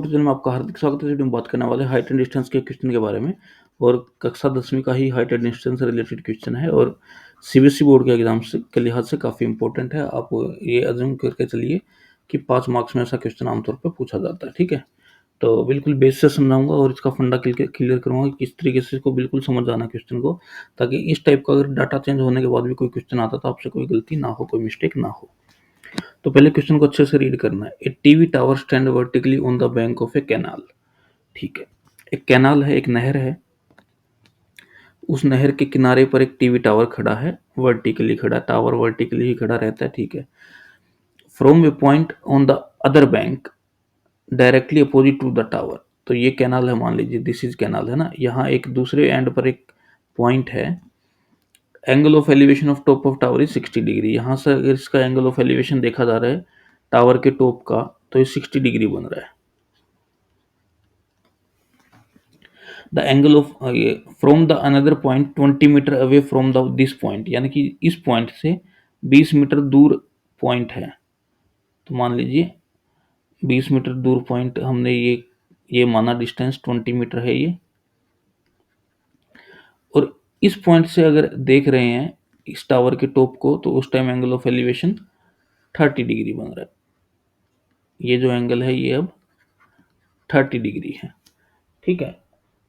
Tutorial में आपका हार्दिक स्वागत है। हम बात करने वाले हाइट एंड डिस्टेंस के क्वेश्चन के बारे में और कक्षा 10वीं का ही हाइट एंड डिस्टेंस से रिलेटेड क्वेश्चन है और सीबीएसई बोर्ड के एग्जाम से के लिहाज से काफ़ी इंपॉर्टेंट है। आप ये अज्यूम करके चलिए कि 5 मार्क्स में ऐसा क्वेश्चन आमतौर पर पूछा जाता है। ठीक है, तो बिल्कुल बेस से समझाऊंगा और इसका फंडा क्लियर करूंगा कि किस तरीके से इसको बिल्कुल समझ आना क्वेश्चन को, ताकि इस टाइप का अगर डाटा चेंज होने के बाद भी कोई क्वेश्चन आता तो आपसे कोई गलती ना हो, कोई मिस्टेक ना हो। तो पहले क्वेश्चन को अच्छे से रीड करना है। A TV tower stand vertically on the bank of a canal. ठीक है, एक कैनाल है, एक नहर है, उस नहर के किनारे पर एक टीवी टावर खड़ा है, वर्टिकली खड़ा। टावर वर्टिकली ही खड़ा रहता है। ठीक है, from a point on the other bank directly opposite to the tower. तो ये कैनाल है, मान लीजिए दिस इज कैनाल है ना। यहाँ एक दूसरे एंड पर एक पॉइंट है। Angle of elevation of top of tower is 60 degree. यहाँ से अगर इसका एंगल ऑफ एलिवेशन देखा जा रहा है टावर के टॉप का, तो ये 60 डिग्री बन रहा है। The angle of from the another point 20 metre away from the this point, यानी कि इस पॉइंट से 20 मीटर दूर पॉइंट है। तो मान लीजिए 20 मीटर दूर पॉइंट हमने ये माना, डिस्टेंस 20 मीटर है ये। और इस पॉइंट से अगर देख रहे हैं इस टावर के टॉप को, तो उस time angle of elevation 30 degree बन रहा है। ये जो एंगल है ये अब 30 डिग्री है। ठीक है,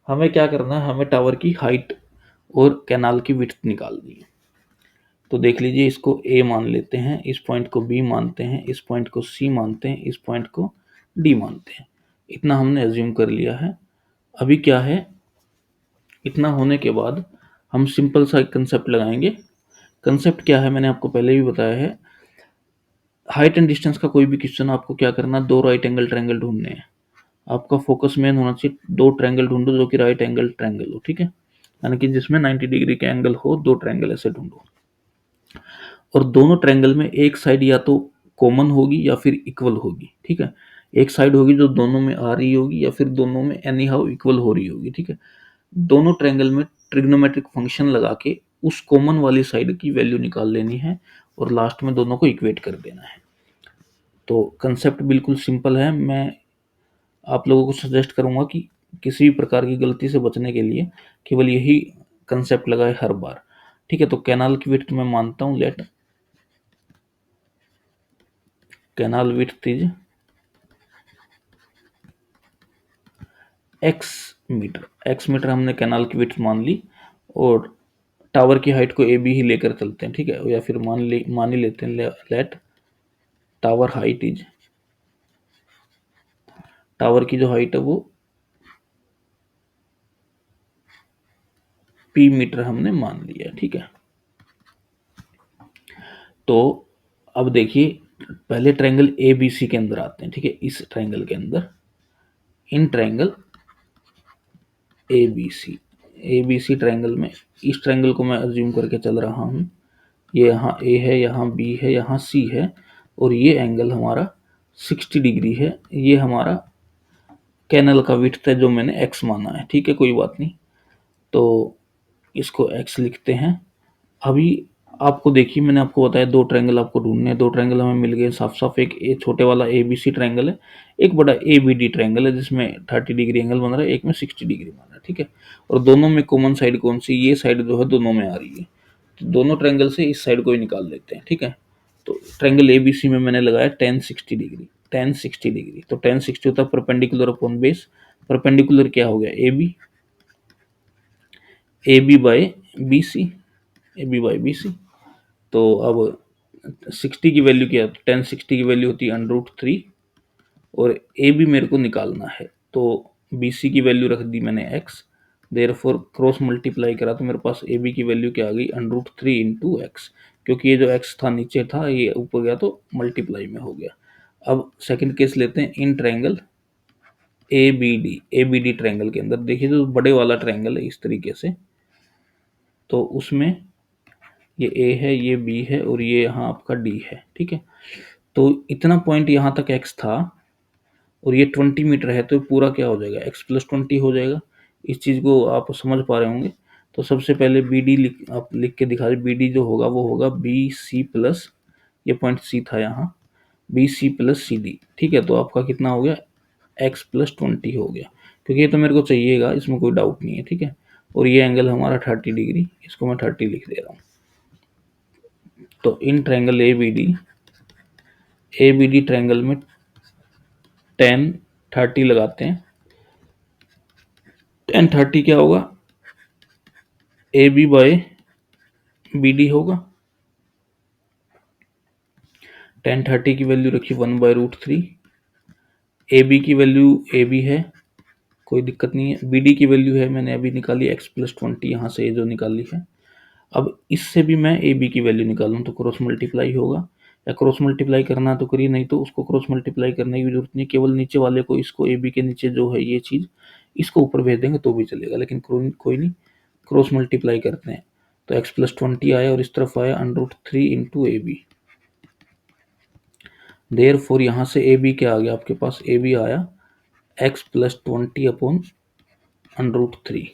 हमें क्या करना है, हमें टावर की हाइट और कैनाल की विड्थ निकालनी है। तो देख लीजिए, इसको ए मान लेते हैं, इस पॉइंट को बी मानते हैं, इस पॉइंट को सी मानते हैं, इस पॉइंट को डी मानते हैं। इतना हमने एज्यूम कर लिया है। अभी क्या है, इतना होने के बाद हम सिंपल सा एक कंसेप्ट लगाएंगे। कंसेप्ट क्या है, मैंने आपको पहले भी बताया है। हाइट एंड डिस्टेंस का कोई भी क्वेश्चन आपको क्या करना, दो राइट एंगल ट्रायंगल ढूंढने हैं। आपका फोकस मेन होना चाहिए, दो ट्रायंगल ढूंढो जो कि राइट एंगल ट्रायंगल हो। ठीक है, यानी कि जिसमें 90 डिग्री के एंगल हो, दो ट्रायंगल ऐसे ढूंढो। और दोनों ट्रायंगल में एक साइड या तो कॉमन होगी या फिर इक्वल होगी। ठीक है, एक साइड होगी जो दोनों में आ रही होगी, या फिर दोनों में एनी हाउ इक्वल हो रही होगी। ठीक है, दोनों ट्रायंगल में ट्रिग्नोमेट्रिक फंक्शन लगा के उस कॉमन वाली साइड की वैल्यू निकाल लेनी है और लास्ट में दोनों को इक्वेट कर देना है। तो कंसेप्ट बिल्कुल सिंपल है। मैं आप लोगों को सजेस्ट करूंगा कि किसी भी प्रकार की गलती से बचने के लिए केवल यही कंसेप्ट लगाए हर बार। ठीक है, तो कैनाल की विड्थ मैं मानता हूं, let canal width is X metre हमने कैनाल की विड्थ मान ली। और टावर की हाइट को ए बी ही लेकर चलते हैं। ठीक है, या फिर मान ही लेते हैं, let tower height is, tower की जो हाइट है वो पी मीटर हमने मान लिया। ठीक है, तो अब देखिए, पहले ट्रायंगल ए बी सी के अंदर आते हैं। ठीक है, इस ट्रायंगल के अंदर, in triangle A B C triangle में, इस ट्रायंगल को मैं अज्यूम करके चल रहा हूँ। ये यहाँ ए है, यहाँ बी है, यहाँ सी है, और ये एंगल हमारा 60 डिग्री है। ये हमारा कैनल का विड्थ है जो मैंने एक्स माना है। ठीक है, कोई बात नहीं, तो इसको एक्स लिखते हैं। अभी आपको देखिए, मैंने आपको बताया दो ट्रायंगल आपको ढूंढने हैं। दो ट्रायंगल हमें मिल गए साफ साफ। एक ए छोटे वाला ए बी सी ट्रायंगल है, एक बड़ा ए बी डी ट्रायंगल है जिसमें 30 डिग्री एंगल बन रहा है, एक में 60 डिग्री बन रहा है। ठीक है, और दोनों में कॉमन साइड कौन सी, ये साइड जो है दोनों में आ रही है। तो दोनों ट्रायंगल से इस साइड को ही निकाल लेते हैं। ठीक है, तो ट्रायंगल ए बी सी में मैंने लगाया टेन 60 डिग्री। तो टेन 60 होता है परपेंडिकुलर अपॉन बेस। परपेंडिकुलर क्या हो गया, A B by B C, A B by B C. तो अब 60 की वैल्यू क्या है, 1060 की वैल्यू होती है √3, और ए बी मेरे को निकालना है। तो बी सी की वैल्यू रख दी मैंने एक्स, देयरफॉर क्रॉस मल्टीप्लाई करा तो मेरे पास ए बी की वैल्यू क्या आ गई, √3 इंटू एक्स। क्योंकि ये जो एक्स था नीचे था, ये ऊपर गया तो मल्टीप्लाई में हो गया। अब सेकंड केस लेते हैं, in triangle A B D triangle के अंदर देखिए, जो बड़े वाला ट्रायंगल है इस तरीके से, तो उसमें ये ए है, ये बी है, और ये यहाँ आपका डी है। ठीक है, तो इतना पॉइंट यहाँ तक एक्स था, और ये 20 मीटर है, तो पूरा क्या हो जाएगा, एक्स प्लस 20 हो जाएगा। इस चीज़ को आप समझ पा रहे होंगे। तो सबसे पहले बी डी आप लिख के दिखा रहे, बी डी जो होगा वो होगा बी सी प्लस, ये पॉइंट सी था यहाँ, B C plus C D. ठीक है, तो आपका कितना हो गया, एक्स प्लस 20 हो गया, क्योंकि ये तो मेरे को चाहिएगा, इसमें कोई डाउट नहीं है, ठीक है। और ये एंगल हमारा 30 डिग्री, इसको मैं 30 लिख दे रहा हूँ। तो in triangle A B D triangle में टेन 30 लगाते हैं। टेन 30 क्या होगा, A B by B D होगा। टेन 30 की वैल्यू रखी 1/√3। ए बी की वैल्यू ए बी है, कोई दिक्कत नहीं है। बी डी की वैल्यू है, मैंने अभी निकाली एक्स प्लस 20, यहाँ से ये जो निकाली है। अब इससे भी मैं ए बी की वैल्यू निकालूँ तो क्रॉस मल्टीप्लाई होगा, या क्रॉस मल्टीप्लाई करना तो करिए, नहीं तो उसको क्रॉस मल्टीप्लाई करने की जरूरत नहीं, केवल नीचे वाले को, इसको ए बी के नीचे जो है ये चीज़, इसको ऊपर भेज देंगे तो भी चलेगा, लेकिन कोई नहीं, क्रॉस मल्टीप्लाई करते हैं। तो एक्स प्लस 20 आया और इस तरफ आया √3 into A B. Therefore यहाँ से ए बी क्या आ गया आपके पास, ए बी आया एक्स प्लस 20 अपॉन √3।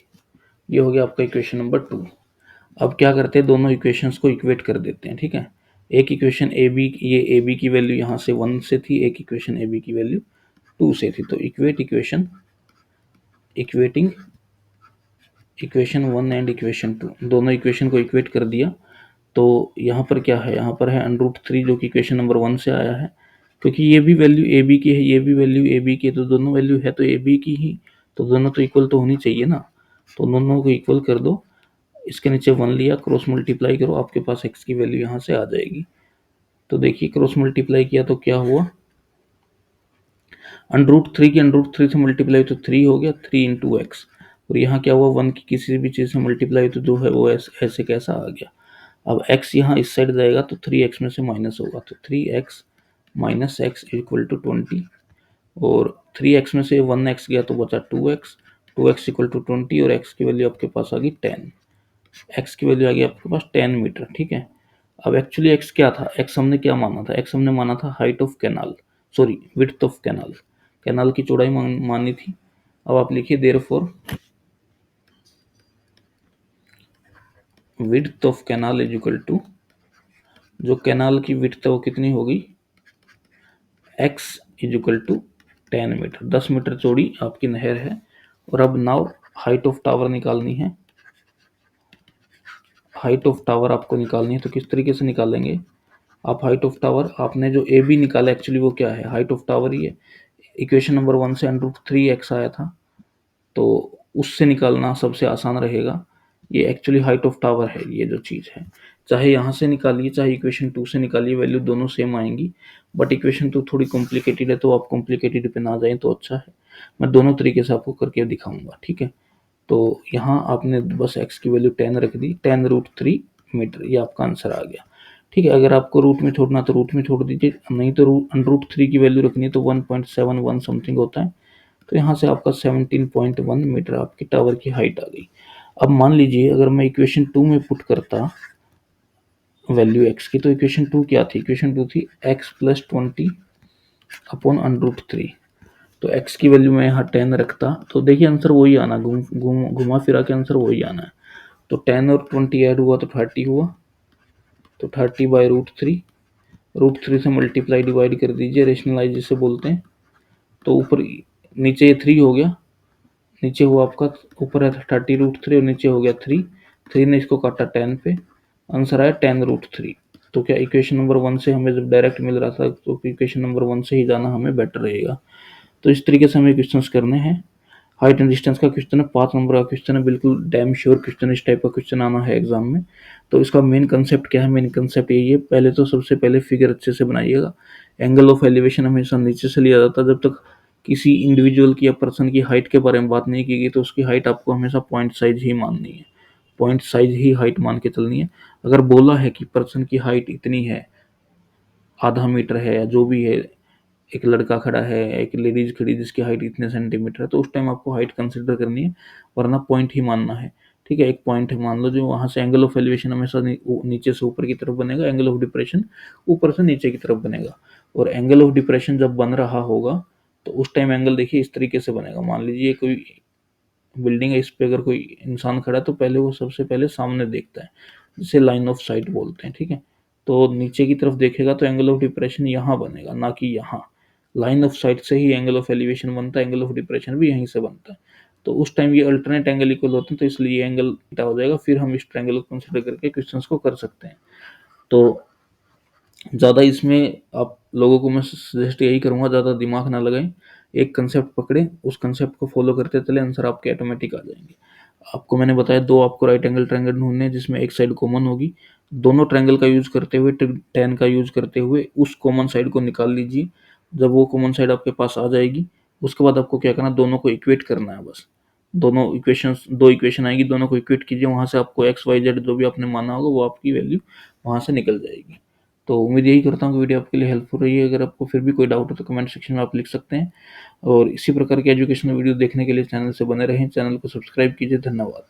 ये हो गया आपका इक्वेशन नंबर 2। अब क्या करते हैं, दोनों इक्वेशंस को इक्वेट कर देते हैं, ठीक है। एक इक्वेशन ए बी, ये ए बी की वैल्यू यहाँ से 1 से थी, एक इक्वेशन ए बी की वैल्यू 2 से थी। तो इक्वेटिंग इक्वेशन 1 एंड इक्वेशन 2, दोनों इक्वेशन को इक्वेट कर दिया। तो यहाँ पर क्या है, यहाँ पर है √3 जो कि इक्वेशन नंबर 1 से आया है, क्योंकि ये भी वैल्यू ए बी की है, ये भी वैल्यू ए बी की है, तो दोनों वैल्यू है तो ए बी की ही, तो दोनों तो इक्वल तो होनी चाहिए ना। तो दोनों को इक्वल कर दो, इसके नीचे 1 लिया, क्रॉस मल्टीप्लाई करो, आपके पास x की वैल्यू यहाँ से आ जाएगी। तो देखिए क्रॉस मल्टीप्लाई किया तो क्या हुआ, √3 की √3 से मल्टीप्लाई तो 3 हो गया, 3 इंटू एक्स। और यहाँ क्या हुआ, 1 की किसी भी चीज़ से मल्टीप्लाई तो जो है वो ऐसे कैसा आ गया। अब x यहाँ इस साइड जाएगा तो 3x में से माइनस होगा, तो 3x minus x equal to 20। और 3x में से 1x गया तो बचा 2x, 2x इक्वल टू 20, और x की वैल्यू आपके पास आ गई 10। x की वैल्यू आ गई आपके पास 10 मीटर, ठीक है। अब एक्चुअली x क्या था, x हमने क्या माना था, x हमने माना था height of canal, sorry width of canal, canal की चौड़ाई मानी थी। अब आप लिखिए therefore width of canal is equal to, जो कैनाल की विड्थ है वो कितनी होगी, x is equal to 10 metre, 10 metre चौड़ी आपकी नहर है। और अब नाउ हाइट ऑफ टावर निकालनी है, हाइट ऑफ टावर आपको निकालनी है। तो किस तरीके से निकालेंगे आप हाइट ऑफ टावर, आपने जो ए बी निकाला एक्चुअली वो क्या है, हाइट ऑफ टावर ही है। इक्वेशन नंबर 1 से √3x आया था, तो उससे निकालना सबसे आसान रहेगा। ये एक्चुअली हाइट ऑफ टावर है, ये जो चीज़ है, चाहे यहाँ से निकालिए चाहे इक्वेशन 2 से निकालिए, वैल्यू दोनों सेम आएंगी। बट इक्वेशन 2 थोड़ी कॉम्प्लिकेटेड है, तो आप कॉम्प्लिकेटेड पे ना जाएं तो अच्छा है। मैं दोनों तरीके से आपको करके दिखाऊंगा, ठीक है। तो यहाँ आपने बस x की वैल्यू 10 रख दी, 10√3 मीटर, ये आपका आंसर आ गया, ठीक है। अगर आपको रूट में छोड़ना तो रूट में छोड़ दीजिए, नहीं तो √3 की वैल्यू रखनी है तो 1.71 समथिंग होता है। तो यहाँ से आपका 17.1 मीटर आपकी टावर की हाइट आ गई। अब मान लीजिए अगर मैं इक्वेशन 2 में पुट करता वैल्यू x की, तो इक्वेशन 2 क्या थी, इक्वेशन 2 थी x प्लस 20 अपॉन √3। तो x की वैल्यू मैं यहाँ 10 रखता, तो देखिए आंसर वही आना, घुमा फिरा के आंसर वही आना है। तो 10 और 20 ऐड हुआ तो 30 हुआ, तो 30/√3, √3 से मल्टीप्लाई डिवाइड कर दीजिए, रेशनलाइज जिसे बोलते हैं। तो ऊपर नीचे ये 3 हो गया, नीचे हुआ आपका, ऊपर है 30√3 और नीचे हो गया 3, 3 ने इसको काटा 10 पे, आंसर आया 10√3। तो क्या इक्वेशन नंबर 1 से हमें जब डायरेक्ट मिल रहा था तो इक्वेशन नंबर 1 से ही जाना हमें बेटर रहेगा। तो इस तरीके से हमें क्वेश्चंस करने हैं। हाइट एंड डिस्टेंस का क्वेश्चन है, 5 नंबर का क्वेश्चन है, बिल्कुल डैम श्योर क्वेश्चन, इस टाइप का क्वेश्चन आना है एग्जाम में। तो इसका मेन कंसेप्ट क्या है, मेन कंसेप्ट यही है, पहले तो सबसे पहले फिगर अच्छे से बनाइएगा। एंगल ऑफ एलिवेशन हमेशा नीचे से लिया जाता है, जब तक किसी इंडिविजुअल की या पर्सन की हाइट के बारे में बात नहीं की गई तो उसकी हाइट आपको हमेशा पॉइंट साइज ही माननी है, पॉइंट साइज ही हाइट मान के चलनी है। अगर बोला है कि पर्सन की हाइट इतनी है, आधा मीटर है या जो भी है, एक लड़का खड़ा है, एक लेडीज खड़ी जिसकी हाइट इतने सेंटीमीटर है, तो उस टाइम आपको हाइट कंसिडर करनी है, वरना पॉइंट ही मानना है, ठीक है। एक पॉइंट मान लो, जो वहां से एंगल ऑफ एलिवेशन हमेशा नीचे से ऊपर की तरफ बनेगा, एंगल ऑफ डिप्रेशन ऊपर से नीचे की तरफ बनेगा। और एंगल ऑफ डिप्रेशन जब बन रहा होगा तो उस टाइम एंगल देखिए इस तरीके से बनेगा। मान लीजिए कोई बिल्डिंग है, इस पे अगर कोई इंसान खड़ा है तो पहले वो सबसे पहले सामने देखता है, जिसे लाइन ऑफ साइट बोलते हैं, ठीक है। तो नीचे की तरफ देखेगा तो एंगल ऑफ डिप्रेशन यहाँ बनेगा, ना कि यहाँ। लाइन ऑफ साइट से ही एंगल ऑफ एलिवेशन बनता है, एंगल ऑफ डिप्रेशन भी यहीं से बनता है। तो उस टाइम ये अल्टरनेट एंगल इक्वल होते हैं, तो इसलिए ये एंगल थीटा हो जाएगा। फिर हम इस ट्रायंगल को कंसीडर करके क्वेश्चंस को कर सकते हैं। तो ज़्यादा इसमें आप लोगों को मैं सजेस्ट यही करूँगा, ज़्यादा दिमाग ना लगाएं, एक कंसेप्ट पकड़े, उस कंसेप्ट को फॉलो करते चले, आंसर आपके ऑटोमेटिक आ जाएंगे। आपको मैंने बताया दो आपको राइट एंगल ट्रायंगल ढूंढने हैं जिसमें एक साइड कॉमन होगी। दोनों ट्रायंगल का यूज करते हुए, टेन का यूज करते हुए उस कॉमन साइड को निकाल लीजिए। जब वो कॉमन साइड आपके पास आ जाएगी, उसके बाद आपको क्या करना, दोनों को इक्वेट करना है बस। दोनों इक्वेशंस, दो इक्वेशन आएगी, दोनों को इक्वेट कीजिए, वहां से आपको एक्स वाई जेड जो भी आपने माना होगा वो आपकी वैल्यू वहां से निकल जाएगी। तो उम्मीद यही करता हूँ कि वीडियो आपके लिए हेल्पफुल रही है। अगर आपको फिर भी कोई डाउट हो तो कमेंट सेक्शन में आप लिख सकते हैं। और इसी प्रकार की एजुकेशनल वीडियो देखने के लिए चैनल से बने रहें, चैनल को सब्सक्राइब कीजिए। धन्यवाद।